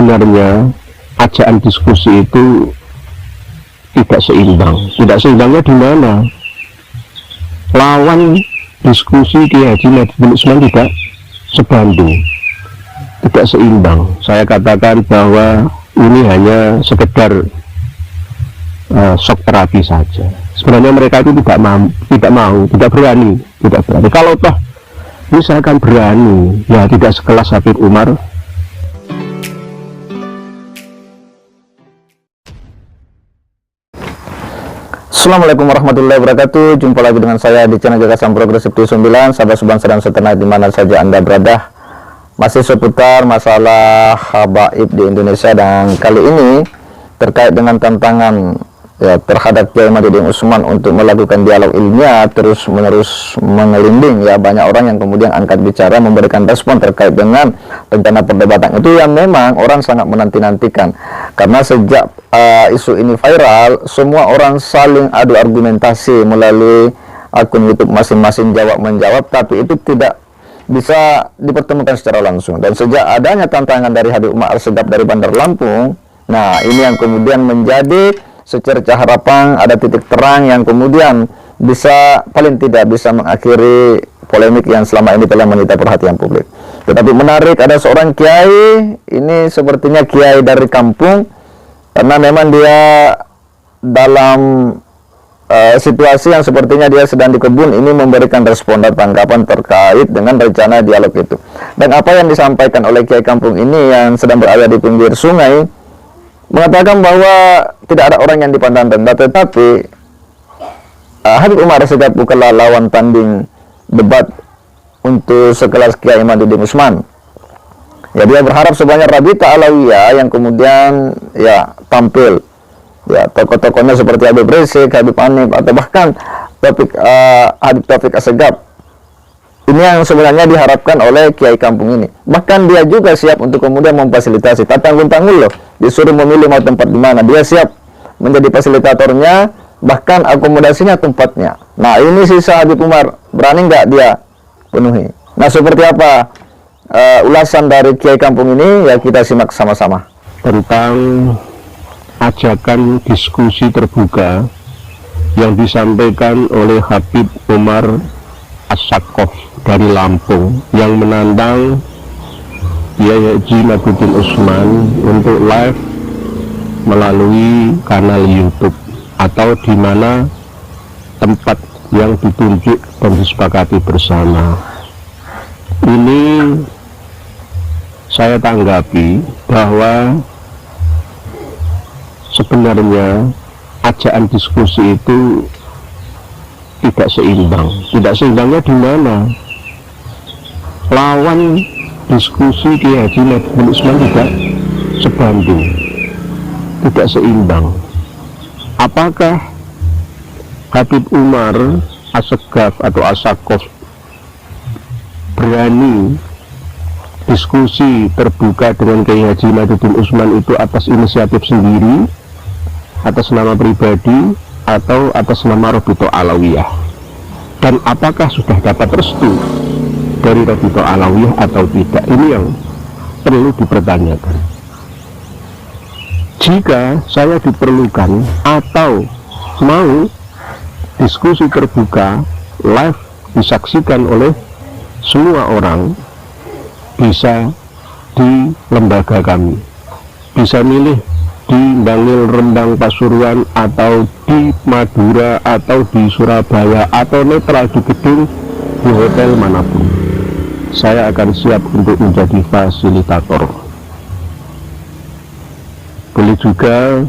sebenarnya ajakan diskusi itu tidak seimbang. Tidak seimbangnya di mana? Lawan diskusi Kiai Haji Nahdlatul Usman tidak sebanding, tidak seimbang. Saya katakan bahwa ini hanya sekedar shock terapi saja. Sebenarnya mereka itu tidak berani. Kalau toh misalkan berani, ya tidak sekelas Habib Umar. Assalamualaikum warahmatullahi wabarakatuh. Jumpa lagi dengan saya di channel Gagasan Progresif 9, sahabat sebangsa dan setanah dimana saja Anda berada. Masih seputar masalah habaib di Indonesia, dan kali ini terkait dengan tantangan terhadap Kiai Madudin Usman untuk melakukan dialog ilmiah terus menerus mengelinding. Banyak orang yang kemudian angkat bicara memberikan respon terkait dengan rencana perdebatan itu yang memang orang sangat menanti-nantikan, karena sejak isu ini viral, semua orang saling adu argumentasi melalui akun YouTube masing-masing, jawab-menjawab, tapi itu tidak bisa dipertemukan secara langsung. Dan sejak adanya tantangan dari Habib Umar Assegaf dari Bandar Lampung, nah ini yang kemudian menjadi secercah harapan, ada titik terang yang kemudian bisa, paling tidak bisa mengakhiri polemik yang selama ini telah menyita perhatian publik. Tetapi menarik, ada seorang kiai, ini sepertinya kiai dari kampung, karena memang dia dalam situasi yang sepertinya dia sedang di kebun, ini memberikan respon dan tanggapan terkait dengan rencana dialog itu. Dan apa yang disampaikan oleh kiai kampung ini yang sedang berada di pinggir sungai, mengatakan bahwa tidak ada orang yang dipandang rendah, tetapi Habib Umar Assegaf bukanlah lawan tanding debat untuk sekelas Kiai Madudin Usman. Dia berharap sebanyak Rabita Alawiyah yang kemudian tampil, tokoh-tokohnya seperti Habib Rizik, Habib Hanif, atau bahkan Habib Taufik Assegaf. Ini yang sebenarnya diharapkan oleh kiai kampung ini. Bahkan dia juga siap untuk kemudian memfasilitasi, tak tanggung-tanggung loh, disuruh memilih mau tempat di mana, dia siap menjadi fasilitatornya, bahkan akomodasinya, tempatnya. Nah ini sisa Habib Umar, berani nggak dia penuhi? Nah seperti apa ulasan dari kiai kampung ini, ya kita simak sama-sama. Tentang ajakan diskusi terbuka yang disampaikan oleh Habib Umar Assegaf dari Lampung, yang menantang Kiai Haji Nahdlatul Usman untuk live melalui kanal YouTube atau di mana tempat yang ditunjuk dan disepakati bersama. Ini saya tanggapi bahwa sebenarnya ajakan diskusi itu tidak seimbang. Tidak seimbangnya di mana? Lawan diskusi Kiai Haji Nahdlatul Usman tidak sebanding, tidak seimbang. Apakah Habib Umar Assegaf atau Assegaf berani diskusi terbuka dengan Kiai Haji Nahdlatul Usman itu atas inisiatif sendiri, atas nama pribadi, atau atas nama Rabita Alawiyah? Dan apakah sudah dapat restu dari Rabita Alawiyah atau tidak? Ini yang perlu dipertanyakan. Jika saya diperlukan atau mau diskusi terbuka live disaksikan oleh semua orang, bisa di lembaga kami, bisa milih di Bangil, Rembang, Pasuruan, atau di Madura, atau di Surabaya, atau netral di gedung, di hotel manapun. Saya akan siap untuk menjadi fasilitator. Boleh juga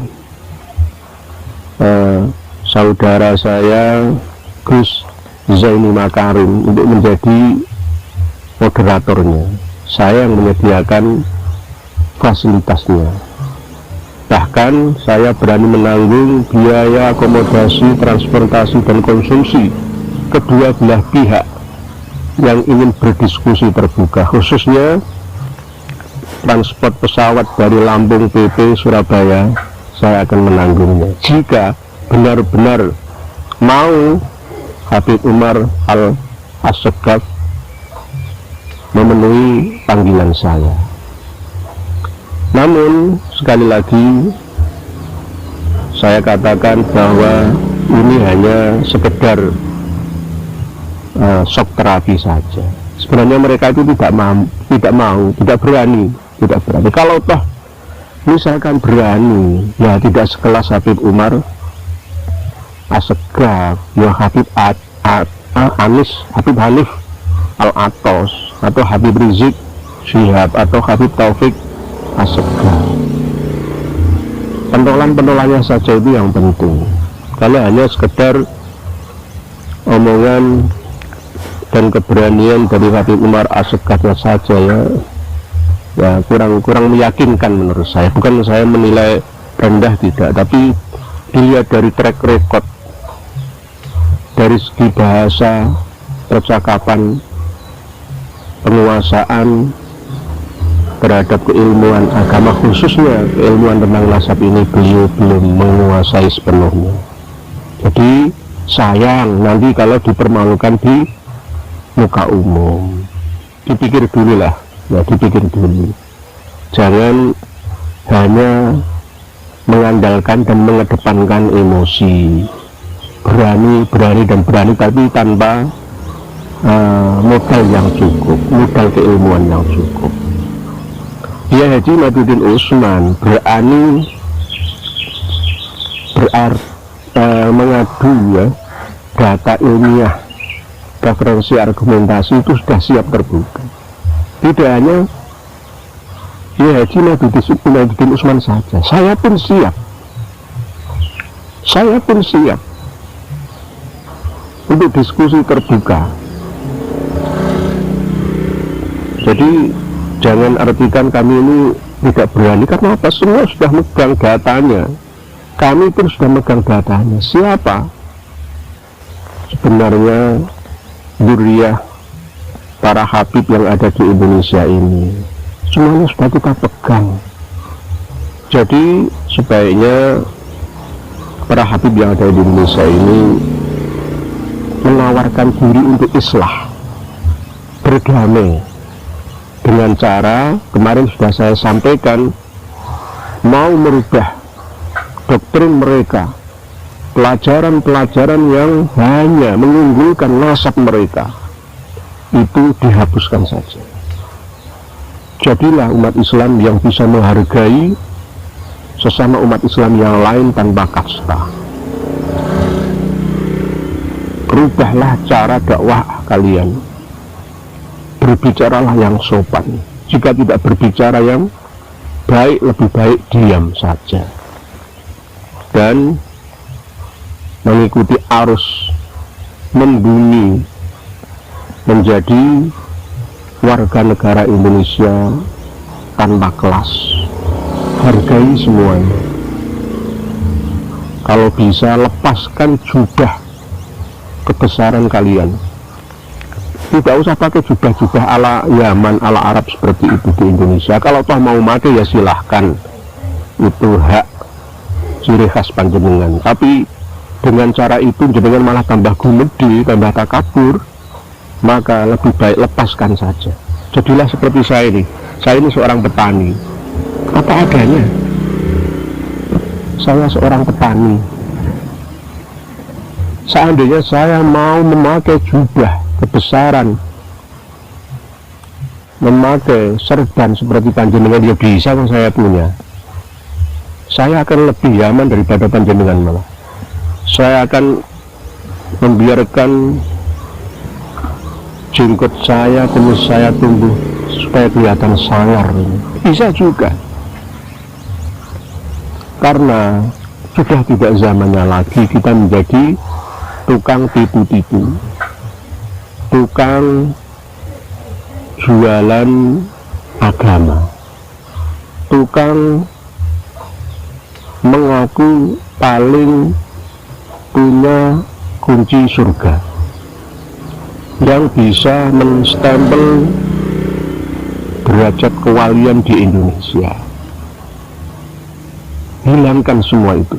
saudara saya Gus Zaini Makarim untuk menjadi moderatornya. Saya yang menyediakan fasilitasnya. Bahkan saya berani menanggung biaya akomodasi, transportasi, dan konsumsi kedua belah pihak yang ingin berdiskusi terbuka, khususnya transport pesawat dari Lampung PP Surabaya. Saya akan menanggungnya jika benar-benar mau Habib Umar Assegaf memenuhi panggilan saya. Namun sekali lagi saya katakan bahwa ini hanya sekedar shock terapi saja. Sebenarnya mereka itu tidak berani. Kalau toh misalkan berani, ya tidak sekelas Habib Umar Assegaf, ya Habib Anis, Habib Hanif Al-Atos, atau Habib Rizik Syihab, atau Habib Taufik Assegaf. Pentolan-pentolannya saja itu yang penting. Kalau hanya sekedar omongan dan keberanian dari Habib Umar Assegafnya saja, ya kurang meyakinkan menurut saya. Bukan saya menilai rendah, tidak, tapi dilihat dari track record, dari segi bahasa, percakapan, penguasaan terhadap keilmuan agama, khususnya keilmuan tentang nasab ini, beliau belum menguasai sepenuhnya. Jadi sayang nanti kalau dipermalukan di muka umum. Dipikir dulu lah, ya dipikir dulu. Jangan hanya mengandalkan dan mengedepankan emosi, berani tapi tanpa modal yang cukup, modal keilmuan yang cukup. Ya, Haji Nahdlatul Utsman berani mengadu, ya, data ilmiah, referensi argumentasi itu sudah siap terbuka. Tidak hanya ya Haji Nahdlatul Utsman saja, saya pun siap untuk diskusi terbuka. Jadi jangan artikan kami ini tidak berani, karena apa? Semua sudah megang datanya, kami pun sudah megang datanya. Siapa sebenarnya dzurriyyah para habib yang ada di Indonesia ini? Semuanya sudah kita pegang. Jadi sebaiknya para habib yang ada di Indonesia ini menawarkan diri untuk islah, berdamai, dengan cara kemarin sudah saya sampaikan, mau merubah doktrin mereka, pelajaran-pelajaran yang hanya mengunggulkan nasab mereka, itu dihapuskan saja. Jadilah umat Islam yang bisa menghargai sesama umat Islam yang lain tanpa kasta. Rubahlah cara dakwah kalian, berbicaralah yang sopan. Jika tidak berbicara yang baik, lebih baik diam saja dan mengikuti arus, membumi, menjadi warga negara Indonesia tanpa kelas. Hargai semuanya. Kalau bisa, lepaskan jubah kebesaran kalian. Tidak usah pakai jubah-jubah ala Yaman, ala Arab seperti itu di Indonesia. Kalau toh mau pakai ya silahkan, itu hak ciri khas panjenengan. Tapi dengan cara itu jenengan malah tambah gumedi, tambah takabur, maka lebih baik lepaskan saja. Jadilah seperti saya ini. Saya ini seorang petani, apa adanya. Saya seorang petani. Seandainya saya mau memakai jubah kebesaran, memakai serban seperti panjenengan, dia bisa kan saya punya. Saya akan lebih nyaman daripada panjenengan malah. Saya akan membiarkan jenggot saya, kumis saya tumbuh supaya kelihatan sangar. Bisa juga. Karena sudah tidak zamannya lagi kita menjadi tukang tipu-tipu, tukang jualan agama, tukang mengaku paling punya kunci surga, yang bisa menstempel derajat kewalian di Indonesia. Hilangkan semua itu.